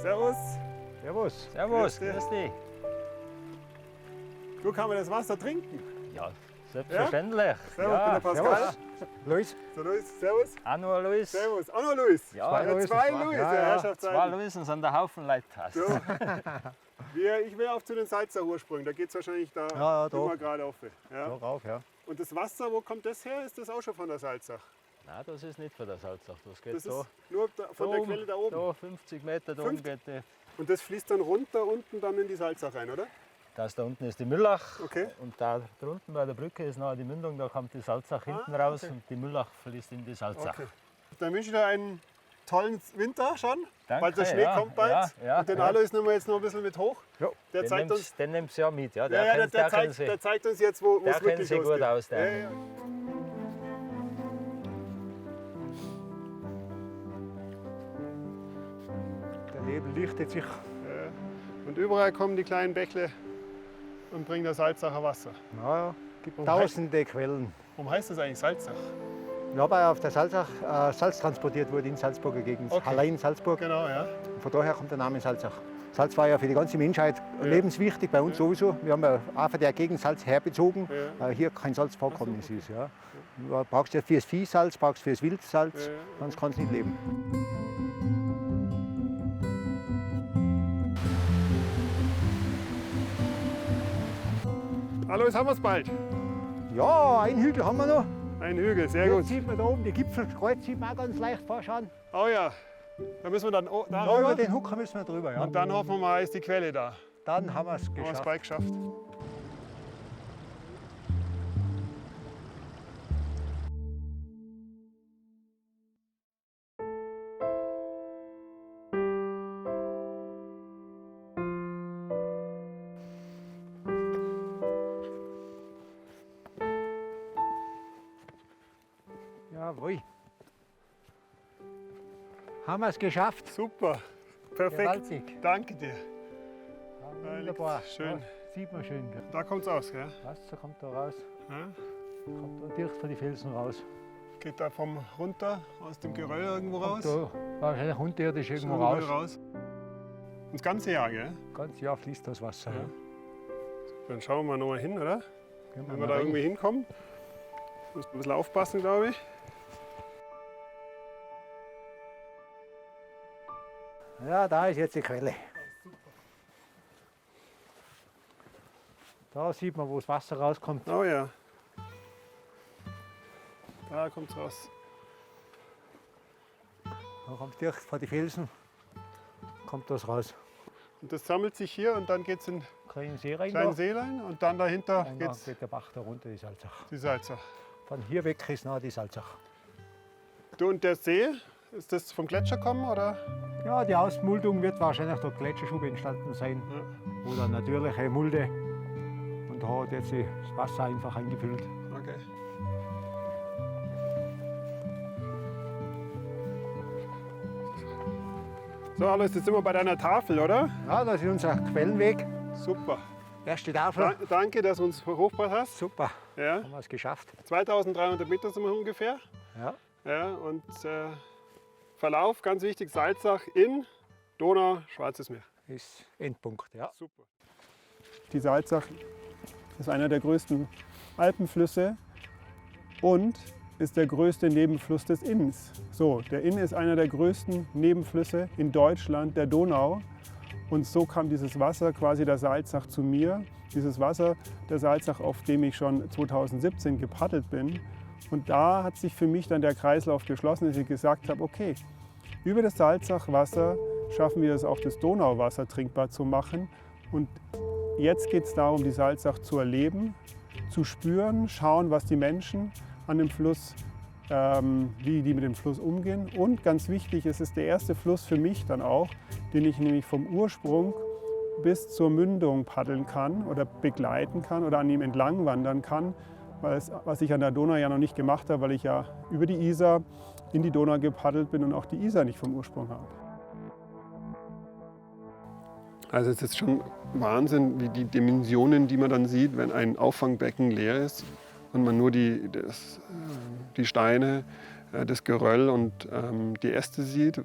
Servus. Servus. Servus, Grüß dich. grüß dich. So kann man das Wasser trinken. Ja, selbstverständlich. Servus, Ja, ich bin der Pascal. Luis. So, Luis, servus. auch noch ein Luis. Servus. Auch noch Luis. Ja, Zwei Luis. Luis, Ja, der ja. Herrschaftszeiten. Zwei Luisen sind der Haufen Leute hast. So. Ich will auch zu den Salzer Ursprüngen. Da geht es wahrscheinlich da Ja, da. immer gerade auf. Ja. Da rauf, ja. Und das Wasser, wo kommt das her? Ist das auch schon von der Salzach? Nein, das ist nicht von der Salzach. Das geht Das da. ist nur von der Quelle da oben. Da 50 Meter da oben geht die. Und das fließt dann runter unten dann in die Salzach rein, oder? Das da unten ist die Müllach. Okay. Und da drunten bei der Brücke ist noch die Mündung. Da kommt die Salzach hinten raus okay. und die Müllach fließt in die Salzach. Okay. Dann wünsche ich dir einen tollen Winter schon. Danke, Bald der Schnee ja, kommt bald. ja, und den ja. Alois nehmen wir jetzt noch ein bisschen mit hoch. Ja. Der zeigt uns, Den nimmst du ja mit. Ja, der kennt zeigt uns jetzt, wo der es kennt wirklich sich gut losgeht. aus. Der. Ja, ja. Der Nebel lichtet sich. Und überall kommen die kleinen Bächle und bringen das Salzacher Wasser. Ja, gibt Und tausende Quellen. Warum heißt das eigentlich Salzach? Ja, weil auf der Salzach Salz transportiert wurde in Salzburger Gegend. Okay. Allein Salzburg. Genau, ja. Von daher kommt der Name Salzach. Salz war ja für die ganze Menschheit lebenswichtig, bei uns sowieso. Wir haben ja auch von der Gegend Salz herbezogen, weil hier kein Salzvorkommnis ist. Ja. Du brauchst ja fürs Viehsalz, brauchst fürs Wildsalz, sonst kannst du nicht leben. Alois, haben wir es bald. Ja, einen Hügel haben wir noch. Ein Hügel, sehr Jetzt gut. sieht man da oben die Gipfelkreuz, sieht man auch ganz leicht vorschauen. Oh ja, da müssen wir dann da Da rüber. über den Hucker müssen wir drüber. Ja. Und dann hoffen wir mal, ist die Quelle da. Dann haben wir es Haben wir es geschafft. bald geschafft. Jawohl. Haben wir es geschafft. Super, perfekt. Gewaltig. Danke dir. Wunderbar. Schön. Ja, sieht man schön. Gell? Da kommt es aus, gell? Wasser kommt da raus, Ja? kommt da direkt von den Felsen raus. Geht da vom runter aus dem Geröll irgendwo raus? Kommt da wahrscheinlich unterirdisch irgendwo Irgendwo raus. Und das ganze Jahr, gell? Ganz Jahr fließt das Wasser. Ja. Ja. Dann schauen wir noch mal hin, oder? Gehen Wenn wir mal da rein. irgendwie hinkommen. Muss ein bisschen aufpassen, glaube ich. Ja, da ist jetzt die Quelle. Da sieht man, wo das Wasser rauskommt. Oh ja. Da kommt es raus. Da kommt direkt vor die Felsen, kommt das raus. Und das sammelt sich hier und dann geht es in Kleinen See rein. kleinen da. See rein und dann dahinter Und geht dann geht der Bach da runter, die Salzach. die Salzach. Von hier weg ist noch die Salzach. Du, und der See, ist das vom Gletscher kommen oder? Ja, die Ausmuldung wird wahrscheinlich durch Gletscherschub entstanden sein. Ja. Oder natürliche Mulde. Und da hat jetzt das Wasser einfach eingefüllt. Okay. So, Alois, jetzt sind wir bei deiner Tafel, oder? Ja, das ist unser Quellenweg. Super. Erste Tafel. Danke, dass du uns hochgebracht hast. Super, Ja. haben wir es geschafft. 2300 Meter sind wir ungefähr. Ja. Ja, und Verlauf, ganz wichtig, Salzach in Donau, Schwarzes Meer. Ist Endpunkt. Ja. Super. Die Salzach ist einer der größten Alpenflüsse und ist der größte Nebenfluss des Inns. So, der Inn ist einer der größten Nebenflüsse in Deutschland, der Donau. Und so kam dieses Wasser quasi der Salzach zu mir. Dieses Wasser der Salzach, auf dem ich schon 2017 gepaddelt bin. Und da hat sich für mich dann der Kreislauf geschlossen, dass ich gesagt habe, okay, über das Salzachwasser schaffen wir es auch, das Donauwasser trinkbar zu machen. Und jetzt geht es darum, die Salzach zu erleben, zu spüren, schauen, was die Menschen an dem Fluss, wie die mit dem Fluss umgehen. Und ganz wichtig, es ist der erste Fluss für mich dann auch, den ich nämlich vom Ursprung bis zur Mündung paddeln kann oder begleiten kann oder an ihm entlang wandern kann, was ich an der Donau ja noch nicht gemacht habe, weil ich ja über die Isar in die Donau gepaddelt bin und auch die Isar nicht vom Ursprung habe. Also es ist schon Wahnsinn, wie die Dimensionen, die man dann sieht, wenn ein Auffangbecken leer ist und man nur die Steine, das Geröll und die Äste sieht.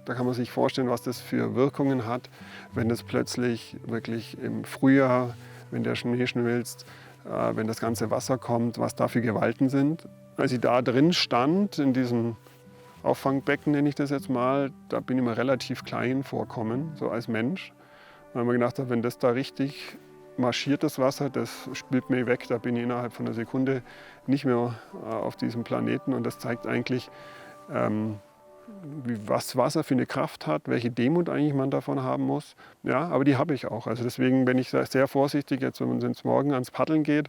Da kann man sich vorstellen, was das für Wirkungen hat, wenn das plötzlich wirklich im Frühjahr, wenn der Schnee schmilzt, wenn das ganze Wasser kommt, was da für Gewalten sind. Als ich da drin stand, in diesem Auffangbecken nenne ich das jetzt mal, da bin ich mir relativ klein vorkommen, so als Mensch. Weil ich mir gedacht habe, wenn das da richtig marschiert, das Wasser, das spült mich weg, da bin ich innerhalb von einer Sekunde nicht mehr auf diesem Planeten. Und das zeigt eigentlich, was Wasser für eine Kraft hat, welche Demut eigentlich man davon haben muss. Ja, aber die habe ich auch. Also deswegen bin ich sehr vorsichtig, jetzt wenn es morgen ans Paddeln geht.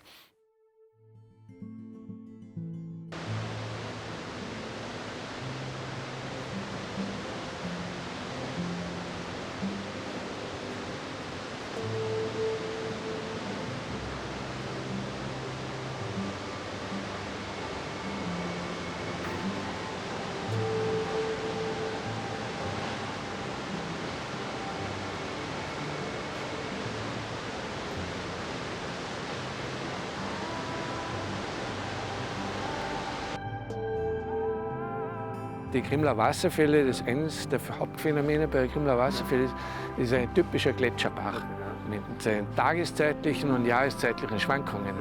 Die Grimler Wasserfälle, das eines der Hauptphänomene bei Grimler Wasserfällen ist ein typischer Gletscherbach mit seinen tageszeitlichen und jahreszeitlichen Schwankungen.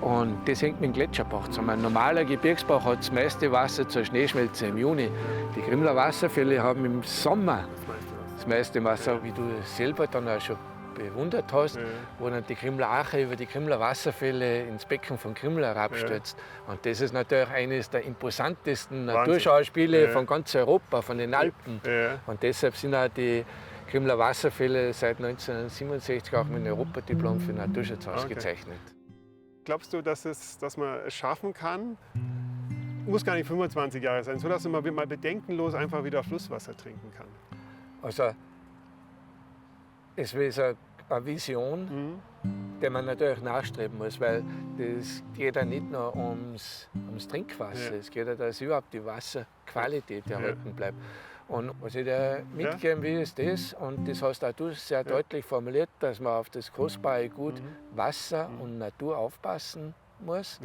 Und das hängt mit dem Gletscherbach zusammen. Ein normaler Gebirgsbach hat das meiste Wasser zur Schneeschmelze im Juni. Die Grimler Wasserfälle haben im Sommer das meiste Wasser, wie du selber dann auch schon bewundert hast, wo dann die Grimler Ache über die Grimler Wasserfälle ins Becken von Grimler herabstürzt. Und das ist natürlich eines der imposantesten Naturschauspiele von ganz Europa, von den Alpen. Und deshalb sind auch die Grimler Wasserfälle seit 1967 auch mit dem Europadiplom für Naturschutz ausgezeichnet. Glaubst du, dass man es schaffen kann, muss gar nicht 25 Jahre sein, so dass man mal bedenkenlos einfach wieder Flusswasser trinken kann? Also, es ist eine Vision, der man natürlich nachstreben muss, weil es geht ja nicht nur ums Trinkwasser, es geht ja, dass überhaupt die Wasserqualität erhalten bleibt. Und was ich dir mitgeben will, ist das, und das hast auch du sehr deutlich formuliert, dass man auf das kostbare Gut Wasser und Natur aufpassen muss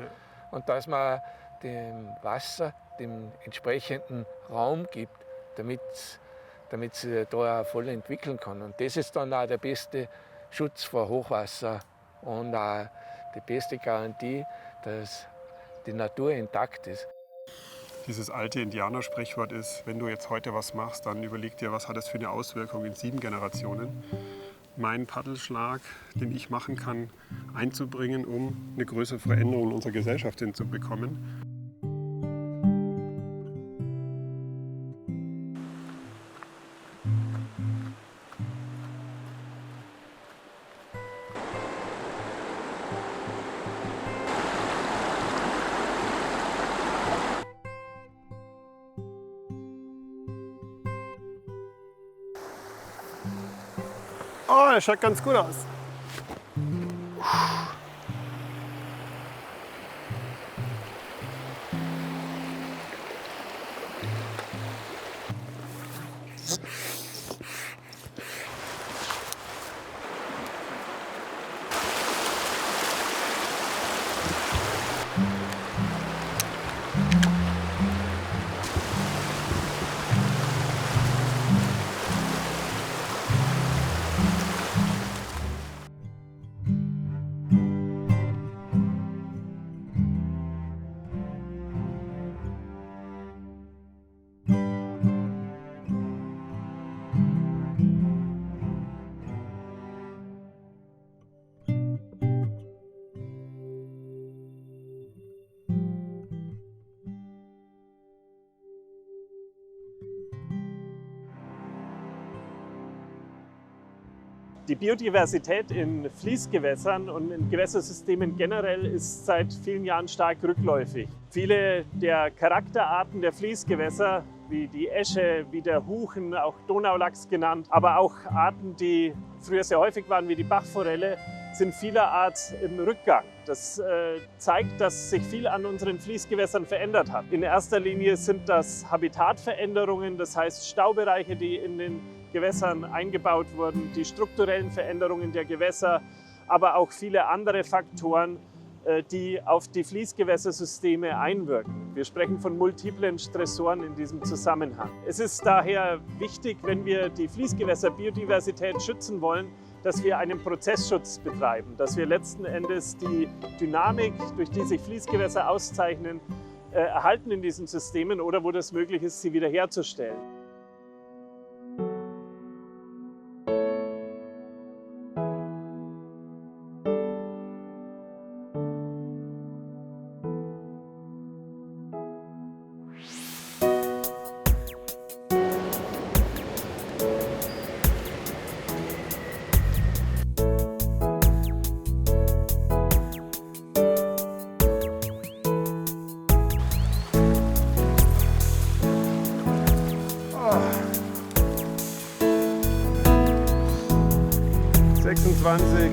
und dass man dem Wasser den entsprechenden Raum gibt, damit sie da auch voll entwickeln kann. Und das ist dann auch der beste Schutz vor Hochwasser und auch die beste Garantie, dass die Natur intakt ist. Dieses alte Indianersprichwort ist, wenn du jetzt heute was machst, dann überleg dir, was hat das für eine Auswirkung in 7 Generationen. Meinen Paddelschlag, den ich machen kann, einzubringen, um eine größere Veränderung in unserer Gesellschaft hinzubekommen. Oh, das schaut ganz gut aus. Die Biodiversität in Fließgewässern und in Gewässersystemen generell ist seit vielen Jahren stark rückläufig. Viele der Charakterarten der Fließgewässer, wie die Esche, wie der Huchen, auch Donaulachs genannt, aber auch Arten, die früher sehr häufig waren, wie die Bachforelle, sind vielerart im Rückgang. Das zeigt, dass sich viel an unseren Fließgewässern verändert hat. In erster Linie sind das Habitatveränderungen, das heißt Staubereiche, die in den Gewässern eingebaut wurden, die strukturellen Veränderungen der Gewässer, aber auch viele andere Faktoren, die auf die Fließgewässersysteme einwirken. Wir sprechen von multiplen Stressoren in diesem Zusammenhang. Es ist daher wichtig, wenn wir die Fließgewässerbiodiversität schützen wollen, dass wir einen Prozessschutz betreiben, dass wir letzten Endes die Dynamik, durch die sich Fließgewässer auszeichnen, erhalten in diesen Systemen oder wo das möglich ist, sie wiederherzustellen.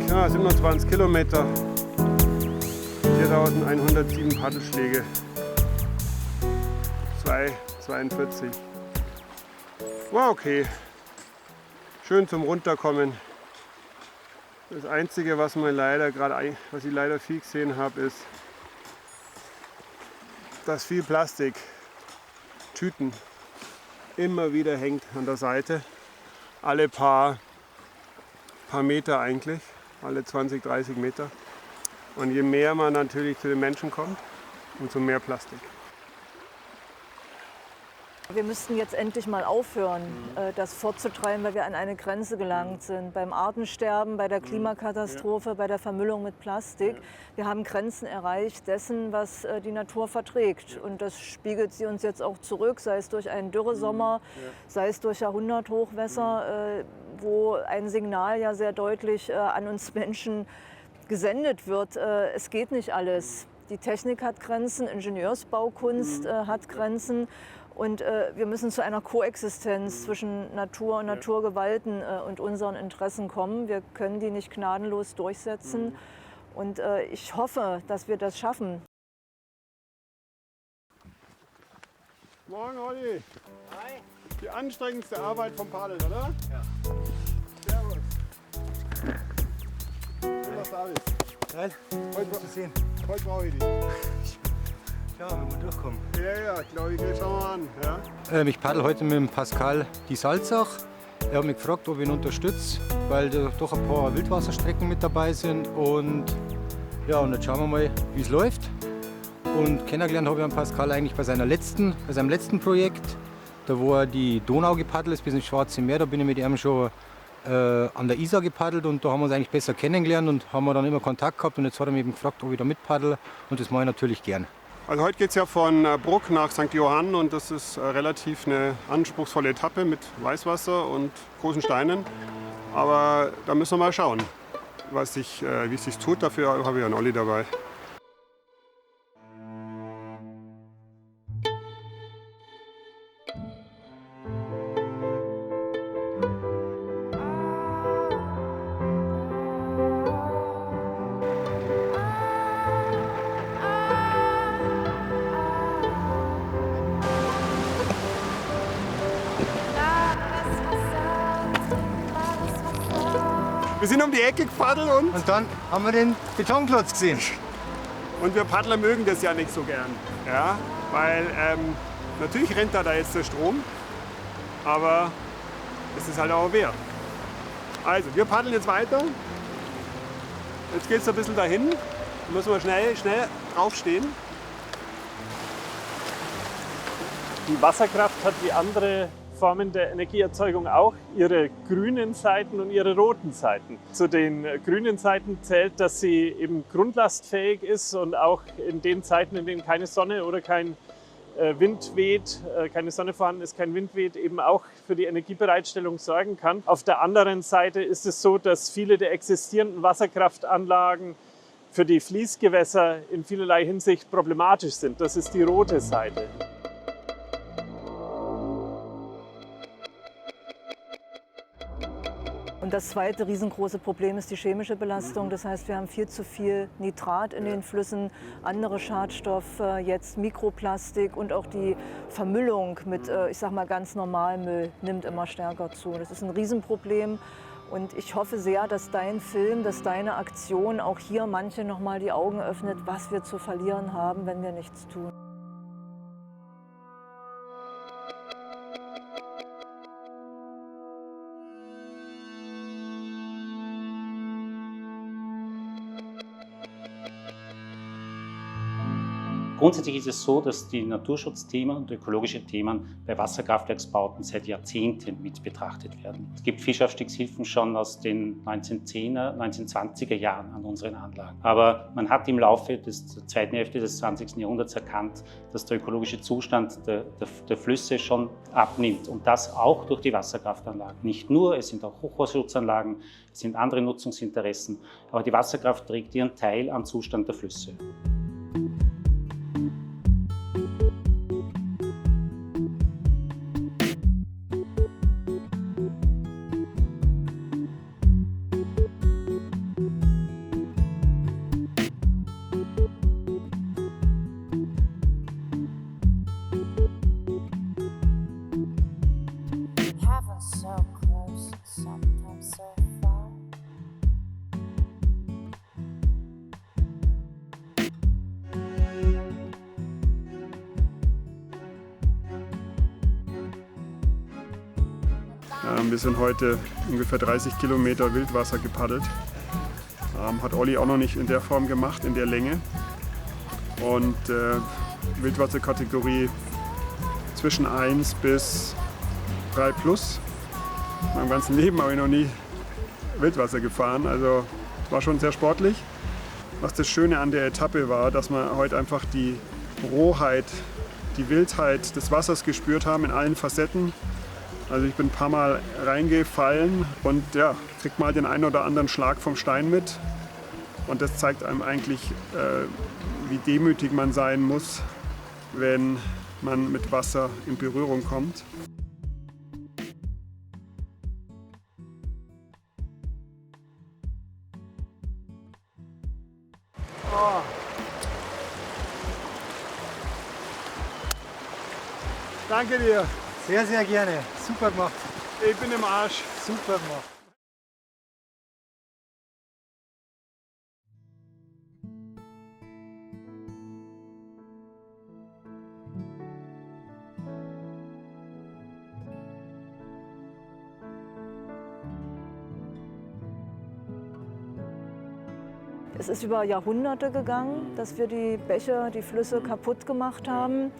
Ja, 27 Kilometer, 4107 Paddelschläge, 2,42. War okay, schön zum Runterkommen. Das Einzige, was ich leider viel gesehen habe, ist, dass viel Plastik, Tüten, immer wieder hängt an der Seite, alle paar Meter eigentlich, alle 20, 30 Meter. Und je mehr man natürlich zu den Menschen kommt, umso mehr Plastik. Wir müssten jetzt endlich mal aufhören, das fortzutreiben, weil wir an eine Grenze gelangt sind. Beim Artensterben, bei der Klimakatastrophe, bei der Vermüllung mit Plastik. Wir haben Grenzen erreicht dessen, was die Natur verträgt. Und das spiegelt sie uns jetzt auch zurück, sei es durch einen Dürresommer, sei es durch Jahrhunderthochwässer, wo ein Signal ja sehr deutlich an uns Menschen gesendet wird. Es geht nicht alles. Die Technik hat Grenzen, Ingenieursbaukunst hat Grenzen. Und wir müssen zu einer Koexistenz zwischen Natur und Naturgewalten und unseren Interessen kommen. Wir können die nicht gnadenlos durchsetzen. Und ich hoffe, dass wir das schaffen. Morgen, Olli. Hi. Die anstrengendste Arbeit vom Paddeln, oder? Ja. Servus. Schön, dass du da bist. Geil, heute zu sehen. Heute brauche ich dich. Ja, wenn wir durchkommen. Ja, glaube ich, schauen wir an. Ja? Ich paddel heute mit dem Pascal die Salzach. Er hat mich gefragt, ob ich ihn unterstütze, weil da doch ein paar Wildwasserstrecken mit dabei sind. Und ja, und jetzt schauen wir mal, wie es läuft. Und kennengelernt habe ich den Pascal eigentlich bei seinem letzten Projekt, da wo er die Donau gepaddelt ist bis ins Schwarze Meer. Da bin ich mit ihm schon an der Isar gepaddelt und da haben wir uns eigentlich besser kennengelernt und haben wir dann immer Kontakt gehabt. Und jetzt hat er mich eben gefragt, ob ich da mitpaddel und das mache ich natürlich gern. Also heute geht es ja von Bruck nach St. Johann und das ist relativ eine anspruchsvolle Etappe mit Weißwasser und großen Steinen. Aber da müssen wir mal schauen, wie es sich tut. Dafür habe ich einen Olli dabei. Wir sind um die Ecke gepaddelt Und dann haben wir den Betonklotz gesehen. und wir Paddler mögen das ja nicht so gern. Ja? Weil natürlich rennt da jetzt der Strom, aber es ist halt auch wert. Also, wir paddeln jetzt weiter. Jetzt geht es ein bisschen dahin. Da müssen wir schnell draufstehen. Die Wasserkraft hat wie andere Formen der Energieerzeugung auch ihre grünen Seiten und ihre roten Seiten. Zu den grünen Seiten zählt, dass sie eben grundlastfähig ist und auch in den Zeiten, in denen keine Sonne oder kein Wind weht, keine Sonne vorhanden ist, kein Wind weht, eben auch für die Energiebereitstellung sorgen kann. Auf der anderen Seite ist es so, dass viele der existierenden Wasserkraftanlagen für die Fließgewässer in vielerlei Hinsicht problematisch sind. Das ist die rote Seite. Und das zweite riesengroße Problem ist die chemische Belastung. Das heißt, wir haben viel zu viel Nitrat in den Flüssen, andere Schadstoffe, jetzt Mikroplastik und auch die Vermüllung mit, ich sag mal, ganz Normalmüll nimmt immer stärker zu. Das ist ein Riesenproblem Und ich hoffe sehr, dass dein Film, dass deine Aktion auch hier manche noch mal die Augen öffnet, was wir zu verlieren haben, wenn wir nichts tun. Grundsätzlich ist es so, dass die Naturschutzthemen und ökologische Themen bei Wasserkraftwerksbauten seit Jahrzehnten mit betrachtet werden. Es gibt Fischaufstiegshilfen schon aus den 1910er, 1920er Jahren an unseren Anlagen. Aber man hat im Laufe der zweiten Hälfte des 20. Jahrhunderts erkannt, dass der ökologische Zustand der Flüsse schon abnimmt. Und das auch durch die Wasserkraftanlagen. Nicht nur, es sind auch Hochwasserschutzanlagen, es sind andere Nutzungsinteressen. Aber die Wasserkraft trägt ihren Teil am Zustand der Flüsse. Wir sind heute ungefähr 30 Kilometer Wildwasser gepaddelt. Hat Olli auch noch nicht in der Form gemacht, in der Länge. Und Wildwasserkategorie zwischen 1 bis 3 plus. In meinem ganzen Leben habe ich noch nie Wildwasser gefahren, also es war schon sehr sportlich. Was das Schöne an der Etappe war, dass wir heute einfach die Rohheit, die Wildheit des Wassers gespürt haben in allen Facetten. Also ich bin ein paar Mal reingefallen und ja, kriegt mal den einen oder anderen Schlag vom Stein mit. Und das zeigt einem eigentlich, wie demütig man sein muss, wenn man mit Wasser in Berührung kommt. Oh. Danke dir. Sehr, sehr gerne. Super gemacht. Ich bin im Arsch. Super gemacht. Es ist über Jahrhunderte gegangen, dass wir die Bäche, die Flüsse kaputt gemacht haben.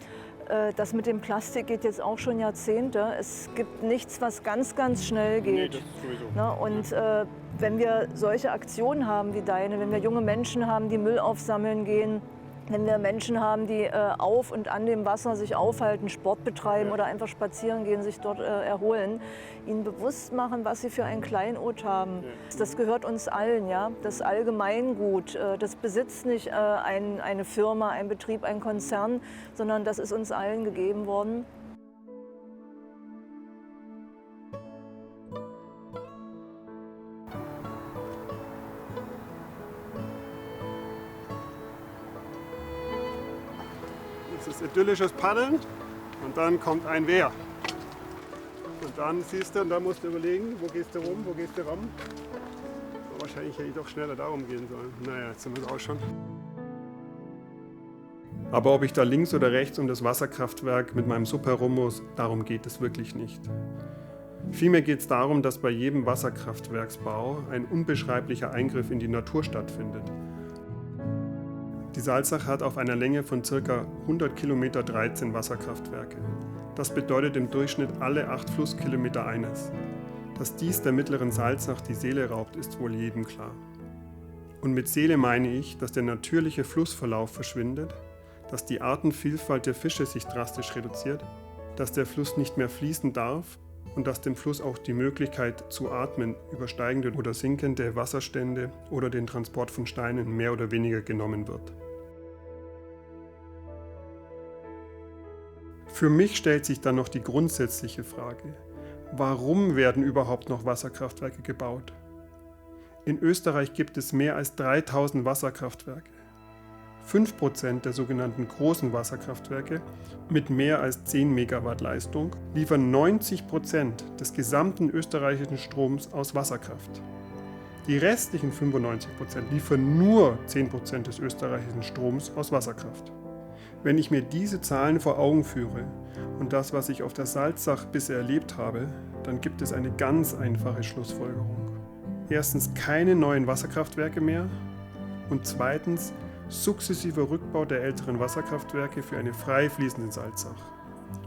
Das mit dem Plastik geht jetzt auch schon Jahrzehnte. Es gibt nichts, was ganz, ganz schnell geht. Nee, das sowieso. Na, und wenn wir solche Aktionen haben wie deine, wenn wir junge Menschen haben, die Müll aufsammeln gehen, wenn wir Menschen haben, die auf und an dem Wasser sich aufhalten, Sport betreiben oder einfach spazieren gehen, sich dort erholen, ihnen bewusst machen, was sie für ein Kleinod haben. Das gehört uns allen, ja? Das Allgemeingut. Das besitzt nicht eine Firma, ein Betrieb, ein Konzern, sondern das ist uns allen gegeben worden. Das ist idyllisches Paddeln und dann kommt ein Wehr. Und dann siehst du, und da musst du überlegen, wo gehst du rum, wo gehst du rum. So, wahrscheinlich hätte ich doch schneller darum gehen sollen. Naja, jetzt sind wir es auch schon. Aber ob ich da links oder rechts um das Wasserkraftwerk mit meinem Sub herum muss, darum geht es wirklich nicht. Vielmehr geht es darum, dass bei jedem Wasserkraftwerksbau ein unbeschreiblicher Eingriff in die Natur stattfindet. Die Salzach hat auf einer Länge von ca. 100 Kilometer 13 Wasserkraftwerke. Das bedeutet im Durchschnitt alle 8 Flusskilometer eines. Dass dies der mittleren Salzach die Seele raubt, ist wohl jedem klar. Und mit Seele meine ich, dass der natürliche Flussverlauf verschwindet, dass die Artenvielfalt der Fische sich drastisch reduziert, dass der Fluss nicht mehr fließen darf und dass dem Fluss auch die Möglichkeit zu atmen über steigende oder sinkende Wasserstände oder den Transport von Steinen mehr oder weniger genommen wird. Für mich stellt sich dann noch die grundsätzliche Frage, warum werden überhaupt noch Wasserkraftwerke gebaut? In Österreich gibt es mehr als 3000 Wasserkraftwerke. 5% der sogenannten großen Wasserkraftwerke mit mehr als 10 Megawatt Leistung liefern 90% des gesamten österreichischen Stroms aus Wasserkraft. Die restlichen 95% liefern nur 10% des österreichischen Stroms aus Wasserkraft. Wenn ich mir diese Zahlen vor Augen führe und das, was ich auf der Salzach bisher erlebt habe, dann gibt es eine ganz einfache Schlussfolgerung. Erstens keine neuen Wasserkraftwerke mehr und zweitens sukzessiver Rückbau der älteren Wasserkraftwerke für eine frei fließende Salzach.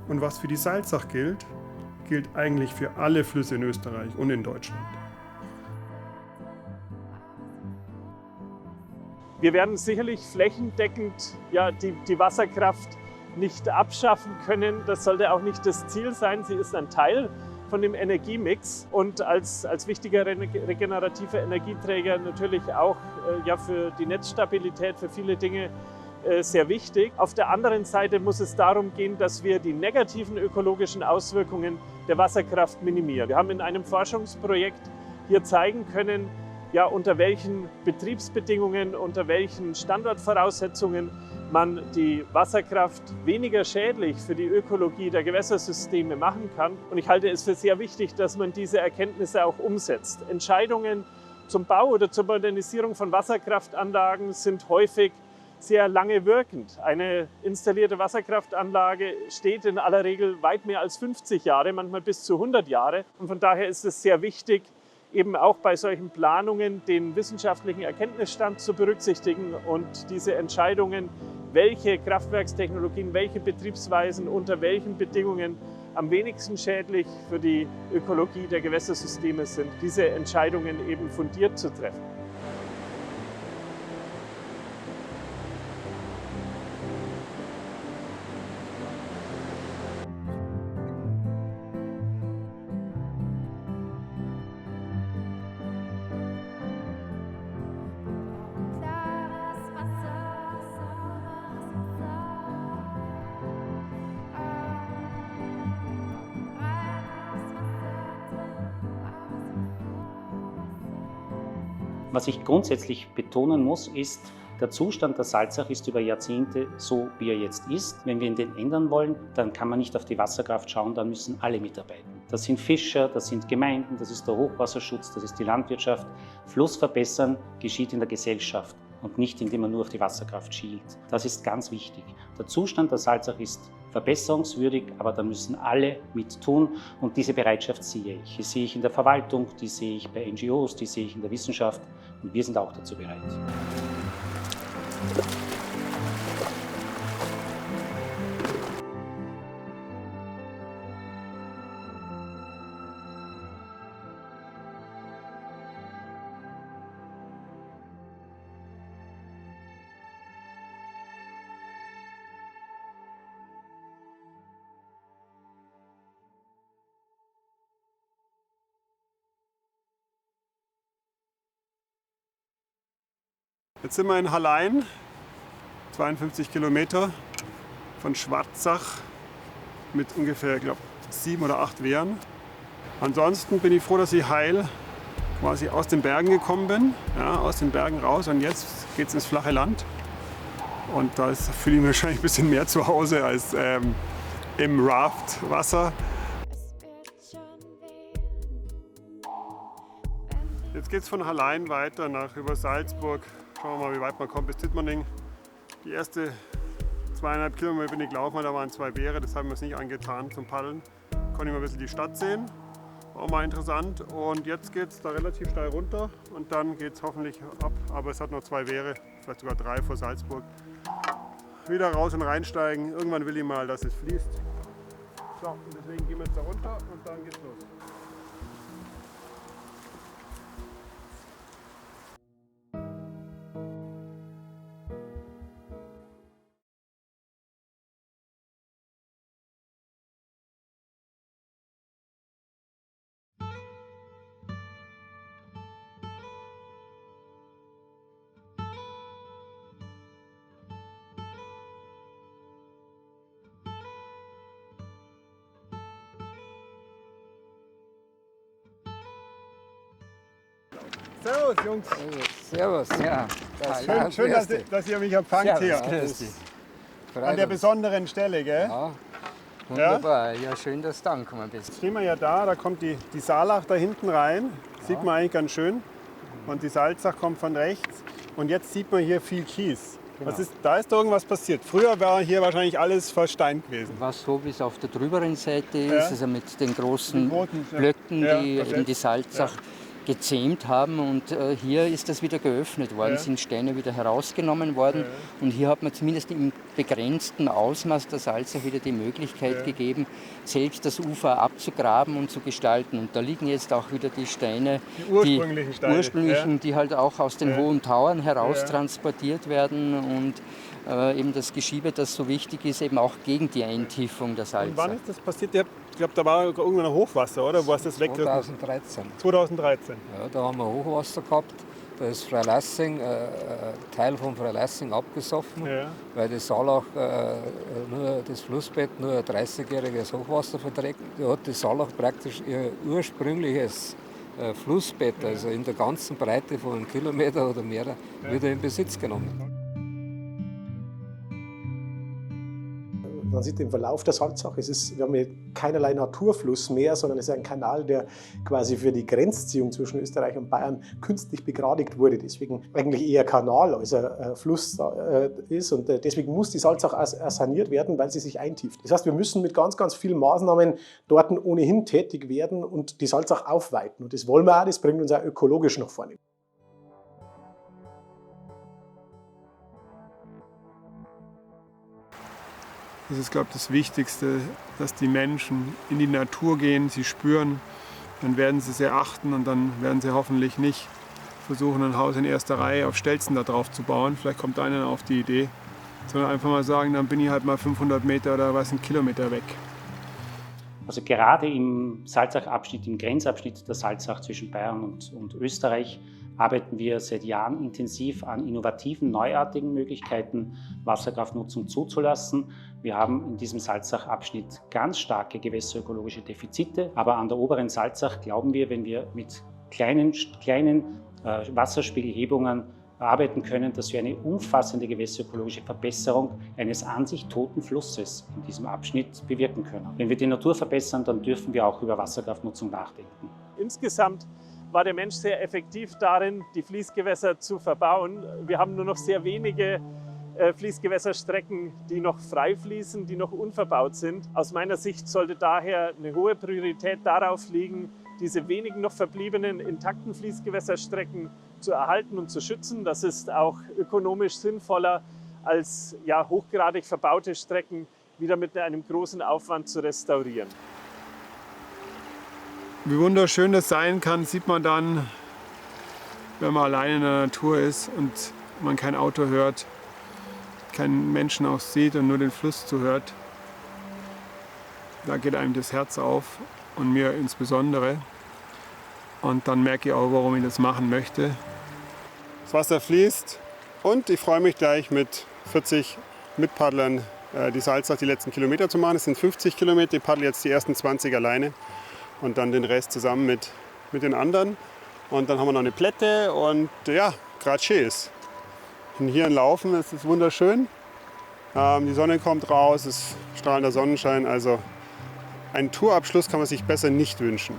Und was für die Salzach gilt, gilt eigentlich für alle Flüsse in Österreich und in Deutschland. Wir werden sicherlich flächendeckend die Wasserkraft nicht abschaffen können. Das sollte auch nicht das Ziel sein. Sie ist ein Teil von dem Energiemix und als wichtiger regenerativer Energieträger natürlich auch für die Netzstabilität, für viele Dinge sehr wichtig. Auf der anderen Seite muss es darum gehen, dass wir die negativen ökologischen Auswirkungen der Wasserkraft minimieren. Wir haben in einem Forschungsprojekt hier zeigen können, unter welchen Betriebsbedingungen, unter welchen Standortvoraussetzungen man die Wasserkraft weniger schädlich für die Ökologie der Gewässersysteme machen kann. Und ich halte es für sehr wichtig, dass man diese Erkenntnisse auch umsetzt. Entscheidungen zum Bau oder zur Modernisierung von Wasserkraftanlagen sind häufig sehr lange wirkend. Eine installierte Wasserkraftanlage steht in aller Regel weit mehr als 50 Jahre, manchmal bis zu 100 Jahre. Und von daher ist es sehr wichtig, eben auch bei solchen Planungen den wissenschaftlichen Erkenntnisstand zu berücksichtigen und diese Entscheidungen, welche Kraftwerkstechnologien, welche Betriebsweisen unter welchen Bedingungen am wenigsten schädlich für die Ökologie der Gewässersysteme sind, diese Entscheidungen eben fundiert zu treffen. Was ich grundsätzlich betonen muss, ist, der Zustand der Salzach ist über Jahrzehnte so, wie er jetzt ist. Wenn wir ihn den ändern wollen, dann kann man nicht auf die Wasserkraft schauen, dann müssen alle mitarbeiten. Das sind Fischer, das sind Gemeinden, das ist der Hochwasserschutz, das ist die Landwirtschaft. Fluss verbessern geschieht in der Gesellschaft und nicht, indem man nur auf die Wasserkraft schielt. Das ist ganz wichtig. Der Zustand der Salzach ist verbesserungswürdig, aber da müssen alle mit tun und diese Bereitschaft sehe ich. Die sehe ich in der Verwaltung, die sehe ich bei NGOs, die sehe ich in der Wissenschaft und wir sind auch dazu bereit. Jetzt sind wir in Hallein, 52 Kilometer von Schwarzach mit ungefähr, 7 oder 8 Wehren. Ansonsten bin ich froh, dass ich heil quasi aus den Bergen gekommen bin, aus den Bergen raus und jetzt geht es ins flache Land. Und da fühle ich mich wahrscheinlich ein bisschen mehr zu Hause als im Raftwasser. Jetzt geht es von Hallein weiter über Salzburg. Schauen wir mal, wie weit man kommt bis Dittmanning. Die erste 2,5 Kilometer bin ich gelaufen, da waren 2 Wehre, das haben wir uns nicht angetan zum Paddeln. Konnte ich mal ein bisschen die Stadt sehen, war auch mal interessant. Und jetzt geht es da relativ steil runter und dann geht es hoffentlich ab, aber es hat noch 2 Wehre, vielleicht sogar 3 vor Salzburg. Wieder raus und reinsteigen, irgendwann will ich mal, dass es fließt. So, und deswegen gehen wir jetzt da runter und dann geht's los. Servus, Jungs. Servus. Ja. Schön dass ihr mich empfangt hier. An der besonderen Stelle, gell? Ja, wunderbar. Ja, schön, dass du angekommen bist. Jetzt stehen wir ja da kommt die Saalach da hinten rein. Sieht man eigentlich ganz schön. Und die Salzach kommt von rechts. Und jetzt sieht man hier viel Kies. Genau. Da ist irgendwas passiert. Früher war hier wahrscheinlich alles Verstein gewesen. Was so wie es auf der drüberen Seite ist, also mit den großen roten Blöcken, die eben die Salzach gezähmt haben. Und hier ist das wieder geöffnet worden, sind Steine wieder herausgenommen worden. Und hier hat man zumindest im begrenzten Ausmaß der Salzach wieder die Möglichkeit gegeben, selbst das Ufer abzugraben und zu gestalten. Und da liegen jetzt auch wieder die Steine, die ursprünglichen, die halt auch aus den hohen Tauern heraus transportiert werden. Und eben das Geschiebe, das so wichtig ist, eben auch gegen die Eintiefung der Salzach. Und wann ist das passiert? Ich glaube, da war irgendwann ein Hochwasser, oder? Wo hast das 2013. 2013. Ja, da haben wir Hochwasser gehabt. Da ist Freilassing, Teil von Freilassing abgesoffen, weil die Saalach, das Flussbett nur ein 30-jähriges Hochwasser verträgt. Da hat die Saalach praktisch ihr ursprüngliches Flussbett, also in der ganzen Breite von einem Kilometer oder mehr, wieder in Besitz genommen. Man sieht im Verlauf der Salzach, wir haben hier keinerlei Naturfluss mehr, sondern es ist ein Kanal, der quasi für die Grenzziehung zwischen Österreich und Bayern künstlich begradigt wurde. Deswegen eigentlich eher Kanal als ein Fluss ist. Und deswegen muss die Salzach saniert werden, weil sie sich eintieft. Das heißt, wir müssen mit ganz, ganz vielen Maßnahmen dort ohnehin tätig werden und die Salzach aufweiten. Und das wollen wir auch, das bringt uns auch ökologisch nach vorne. Das ist, glaube ich, das Wichtigste, dass die Menschen in die Natur gehen, sie spüren, dann werden sie sehr achten und dann werden sie hoffentlich nicht versuchen, ein Haus in erster Reihe auf Stelzen da drauf zu bauen. Vielleicht kommt einer auf die Idee, sondern einfach mal sagen, dann bin ich halt mal 500 Meter oder was, einen Kilometer weg. Also gerade im Salzach-Abschnitt, im Grenzabschnitt der Salzach zwischen Bayern und Österreich, arbeiten wir seit Jahren intensiv an innovativen, neuartigen Möglichkeiten, Wasserkraftnutzung zuzulassen. Wir haben in diesem Salzach-Abschnitt ganz starke gewässerökologische Defizite, aber an der oberen Salzach glauben wir, wenn wir mit kleinen Wasserspiegelhebungen arbeiten können, dass wir eine umfassende gewässerökologische Verbesserung eines an sich toten Flusses in diesem Abschnitt bewirken können. Wenn wir die Natur verbessern, dann dürfen wir auch über Wasserkraftnutzung nachdenken. Insgesamt war der Mensch sehr effektiv darin, die Fließgewässer zu verbauen. Wir haben nur noch sehr wenige Fließgewässerstrecken, die noch frei fließen, die noch unverbaut sind. Aus meiner Sicht sollte daher eine hohe Priorität darauf liegen, diese wenigen noch verbliebenen intakten Fließgewässerstrecken zu erhalten und zu schützen. Das ist auch ökonomisch sinnvoller, als hochgradig verbaute Strecken wieder mit einem großen Aufwand zu restaurieren. Wie wunderschön das sein kann, sieht man dann, wenn man allein in der Natur ist und man kein Auto hört, keinen Menschen auch sieht und nur den Fluss zuhört. Da geht einem das Herz auf und mir insbesondere. Und dann merke ich auch, warum ich das machen möchte. Das Wasser fließt und ich freue mich gleich mit 40 Mitpaddlern die Salzach die letzten Kilometer zu machen. Es sind 50 Kilometer, ich paddle jetzt die ersten 20 alleine. Und dann den Rest zusammen mit den anderen. Und dann haben wir noch eine Plätte und ja, gerade schön ist. Und hier ein Laufen, es ist wunderschön. Die Sonne kommt raus, es ist strahlender Sonnenschein. Also einen Tourabschluss kann man sich besser nicht wünschen.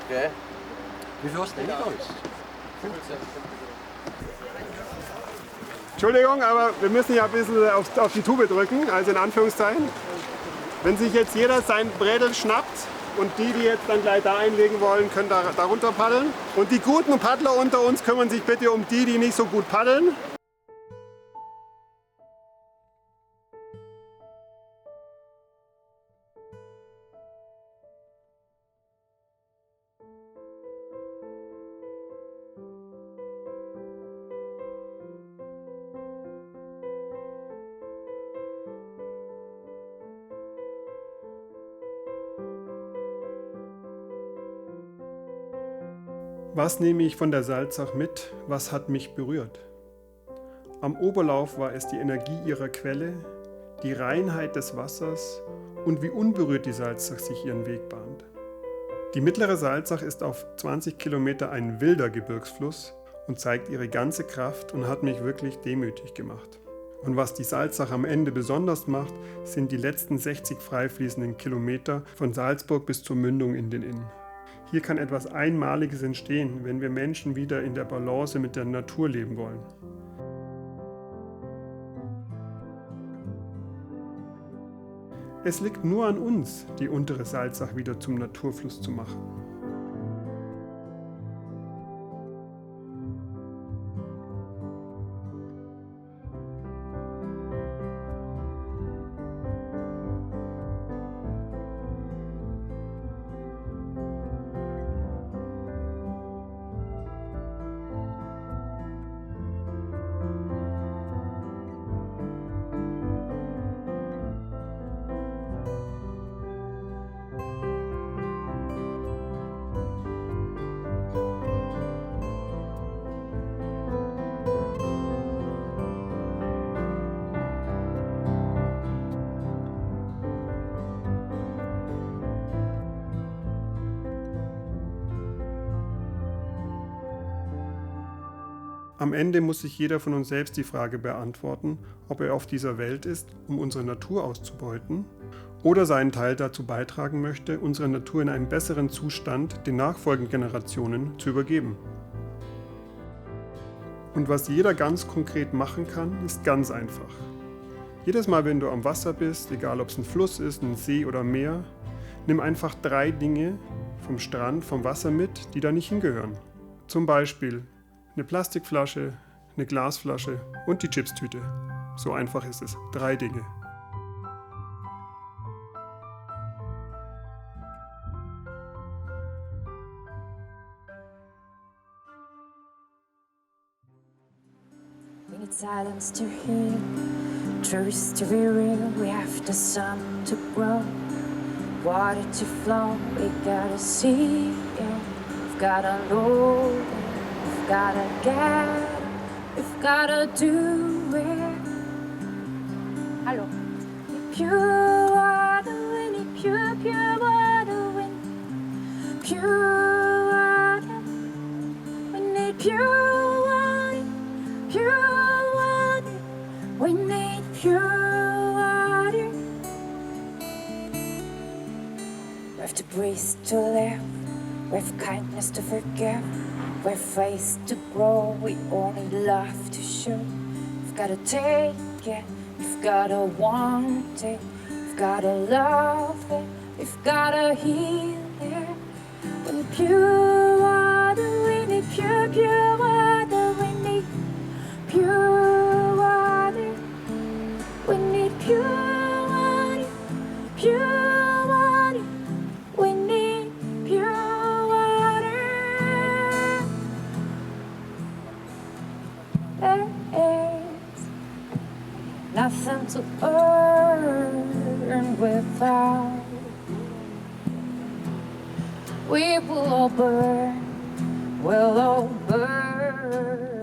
Okay. Wie viel hast du denn da? 15. Entschuldigung, aber wir müssen ja ein bisschen auf die Tube drücken, also in Anführungszeichen. Wenn sich jetzt jeder sein Brädel schnappt und die jetzt dann gleich da einlegen wollen, können da runter paddeln. Und die guten Paddler unter uns kümmern sich bitte um die nicht so gut paddeln. Was nehme ich von der Salzach mit? Was hat mich berührt? Am Oberlauf war es die Energie ihrer Quelle, die Reinheit des Wassers und wie unberührt die Salzach sich ihren Weg bahnt. Die mittlere Salzach ist auf 20 Kilometer ein wilder Gebirgsfluss und zeigt ihre ganze Kraft und hat mich wirklich demütig gemacht. Und was die Salzach am Ende besonders macht, sind die letzten 60 frei fließenden Kilometer von Salzburg bis zur Mündung in den Inn. Hier kann etwas Einmaliges entstehen, wenn wir Menschen wieder in der Balance mit der Natur leben wollen. Es liegt nur an uns, die untere Salzach wieder zum Naturfluss zu machen. Am Ende muss sich jeder von uns selbst die Frage beantworten, ob er auf dieser Welt ist, um unsere Natur auszubeuten oder seinen Teil dazu beitragen möchte, unsere Natur in einem besseren Zustand den nachfolgenden Generationen zu übergeben. Und was jeder ganz konkret machen kann, ist ganz einfach. Jedes Mal, wenn du am Wasser bist, egal ob es ein Fluss ist, ein See oder Meer, nimm einfach 3 Dinge vom Strand, vom Wasser mit, die da nicht hingehören. Zum Beispiel eine Plastikflasche, eine Glasflasche und die Chipstüte. So einfach ist es. 3 Dinge. We need silence to heal, truth to be real. We have the sun to grow, water to flow. We gotta see it, we've gotta know it. We've gotta get, we've gotta do it. Hallo. Pure water, we need pure, pure water, we need pure water. We need pure water, pure water. We need pure water. We have to breathe to live, we have kindness to forgive. We're faith to grow, we only love to show. We've gotta take it, we've gotta want it, we've gotta love it, we've gotta heal it. We need pure water, we need pure, pure water, we need pure water. We need pure water, pure water. We need pure water. There is nothing to earn without. We will all burn, we'll all burn.